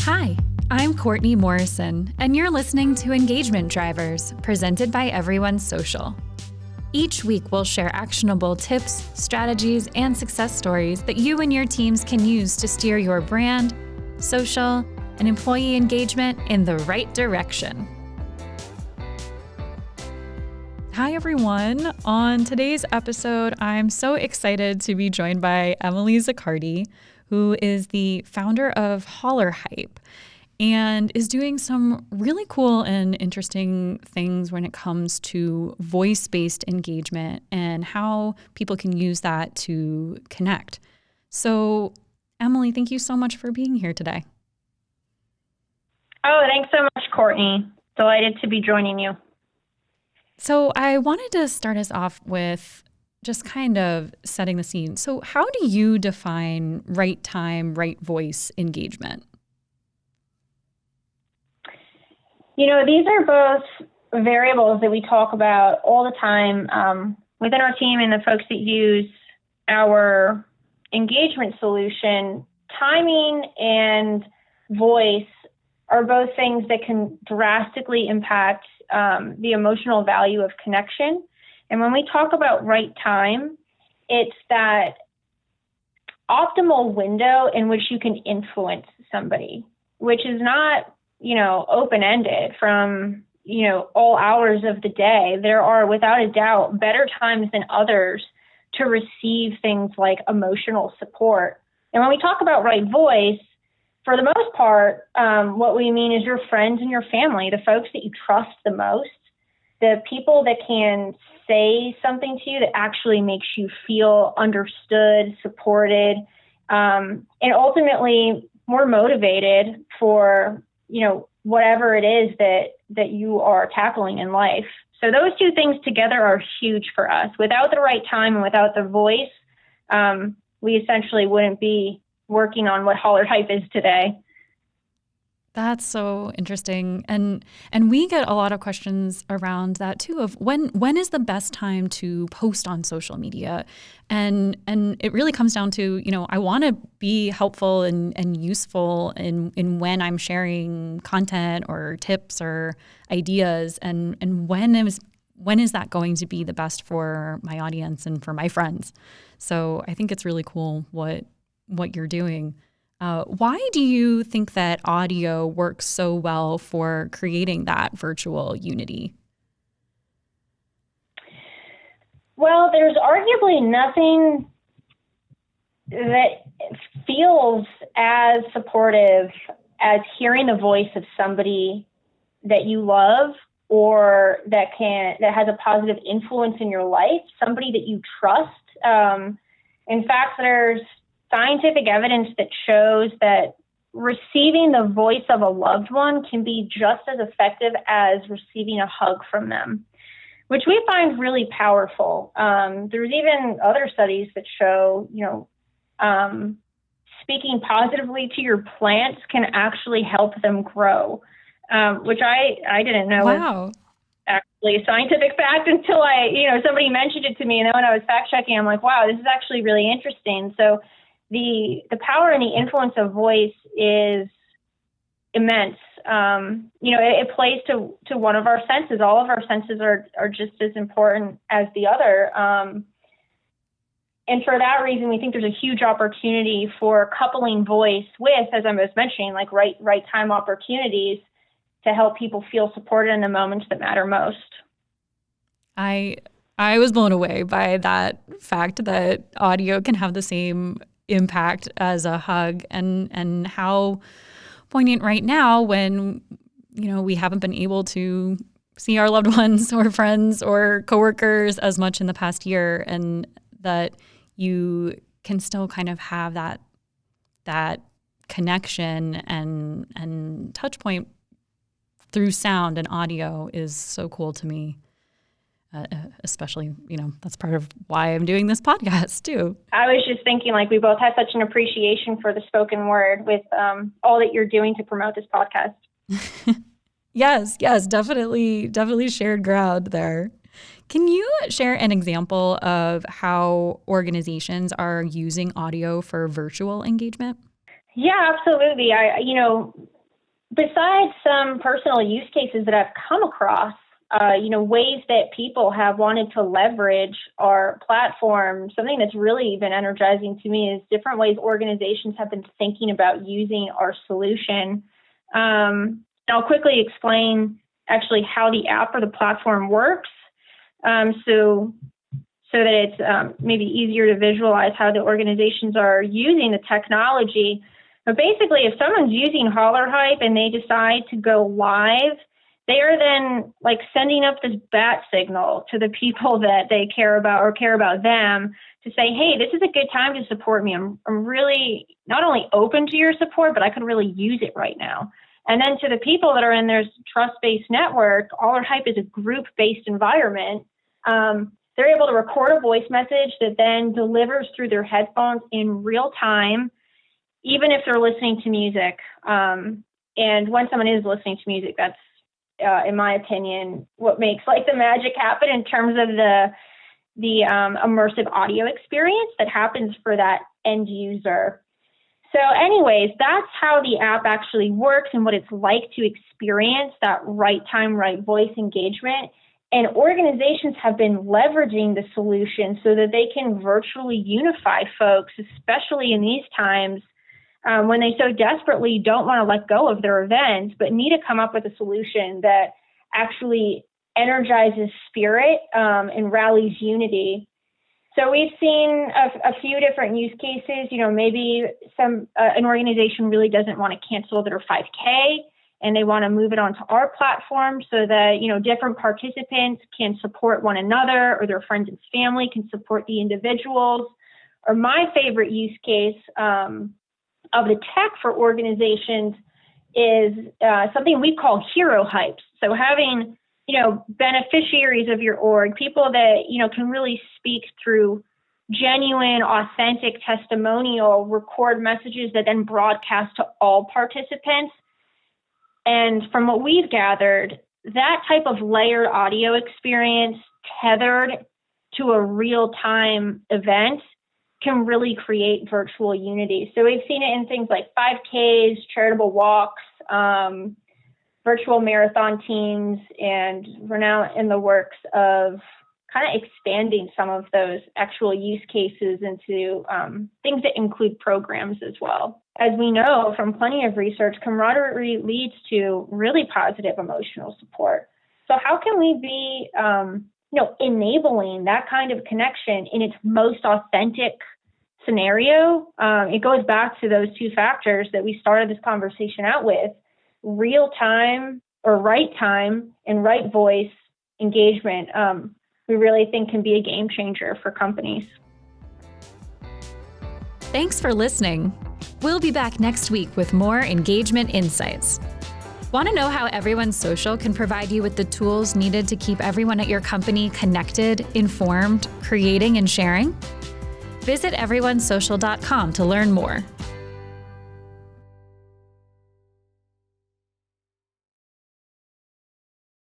Hi, I'm Courtney Morrison, and you're listening to Engagement Drivers, presented by EveryoneSocial. Each week, we'll share actionable tips, strategies, and success stories that you and your teams can use to steer your brand, social, and employee engagement in the right direction. Hi, everyone. On today's episode, I'm so excited to be joined by Emily Zaccardi, who is the founder of hollarhype and is doing some really cool and interesting things when it comes to voice-based engagement and how people can use that to connect. So, Emily, thank you so much for being here today. Oh, thanks so much, Courtney. Delighted to be joining you. So I wanted to start us off with just kind of setting the scene. So how do you define right time, right voice engagement? You know, these are both variables that we talk about all the time within our team and the folks that use our engagement solution. Timing and voice are both things that can drastically impact the emotional value of connection. And when we talk about right time, it's that optimal window in which you can influence somebody, which is not, open-ended from, all hours of the day. There are, without a doubt, better times than others to receive things like emotional support. And when we talk about right voice, for the most part, what we mean is your friends and your family, the folks that you trust the most, the people that can say something to you that actually makes you feel understood, supported, and ultimately more motivated for, whatever it is that you are tackling in life. So those two things together are huge for us. Without the right time and without the voice, we essentially wouldn't be working on what hollarhype is today. That's so interesting. And we get a lot of questions around that too, of when is the best time to post on social media? And it really comes down to, I want to be helpful and useful in when I'm sharing content or tips or ideas, and when is that going to be the best for my audience and for my friends? So I think it's really cool what you're doing. Why do you think that audio works so well for creating that virtual unity? Well, there's arguably nothing that feels as supportive as hearing the voice of somebody that you love or that has a positive influence in your life, somebody that you trust. In fact, there's scientific evidence that shows that receiving the voice of a loved one can be just as effective as receiving a hug from them, which we find really powerful. There's even other studies that show, speaking positively to your plants can actually help them grow, which I didn't know. Wow. Was actually a scientific fact until somebody mentioned it to me. And then when I was fact checking, I'm like, wow, this is actually really interesting. So the power and the influence of voice is immense. It plays to one of our senses. All of our senses are just as important as the other. And for that reason, we think there's a huge opportunity for coupling voice with, as I was mentioning, like right time opportunities to help people feel supported in the moments that matter most. I was blown away by that fact that audio can have the same impact as a hug, and how poignant right now when we haven't been able to see our loved ones or friends or coworkers as much in the past year, and that you can still kind of have that connection and touch point through sound and audio is so cool to me. Especially, that's part of why I'm doing this podcast too. I was just thinking, we both have such an appreciation for the spoken word with all that you're doing to promote this podcast. Yes, definitely shared ground there. Can you share an example of how organizations are using audio for virtual engagement? Yeah, absolutely. besides some personal use cases that I've come across, ways that people have wanted to leverage our platform, something that's really been energizing to me is different ways organizations have been thinking about using our solution. I'll quickly explain actually how the app or the platform works, so that it's maybe easier to visualize how the organizations are using the technology. But basically, if someone's using hollarhype and they decide to go live, they are then like sending up this bat signal to the people that they care about or care about them to say, hey, this is a good time to support me. I'm really not only open to your support, but I could really use it right now. And then to the people that are in their trust-based network, hollarhype is a group-based environment. They're able to record a voice message that then delivers through their headphones in real time, even if they're listening to music. And when someone is listening to music, that's, in my opinion, what makes like the magic happen in terms of the immersive audio experience that happens for that end user. So anyways, that's how the app actually works and what it's like to experience that right time, right voice engagement. And organizations have been leveraging the solution so that they can virtually unify folks, especially in these times when they so desperately don't want to let go of their events, but need to come up with a solution that actually energizes spirit and rallies unity. So we've seen a few different use cases. Maybe an organization really doesn't want to cancel their 5K and they want to move it onto our platform so that, different participants can support one another, or their friends and family can support the individuals. Or my favorite use case of the tech for organizations is something we call hero hypes. So having, beneficiaries of your org, people that, can really speak through genuine, authentic testimonial, record messages that then broadcast to all participants. And from what we've gathered, that type of layered audio experience tethered to a real-time event can really create virtual unity. So we've seen it in things like 5Ks, charitable walks, virtual marathon teams, and we're now in the works of kind of expanding some of those actual use cases into things that include programs as well. As we know from plenty of research, camaraderie leads to really positive emotional support. So how can we be, enabling that kind of connection in its most authentic scenario? It goes back to those two factors that we started this conversation out with: real time or right time and right voice engagement. We really think can be a game changer for companies. Thanks for listening. We'll be back next week with more engagement insights. Want to know how EveryoneSocial can provide you with the tools needed to keep everyone at your company connected, informed, creating, and sharing? Visit EveryoneSocial.com to learn more.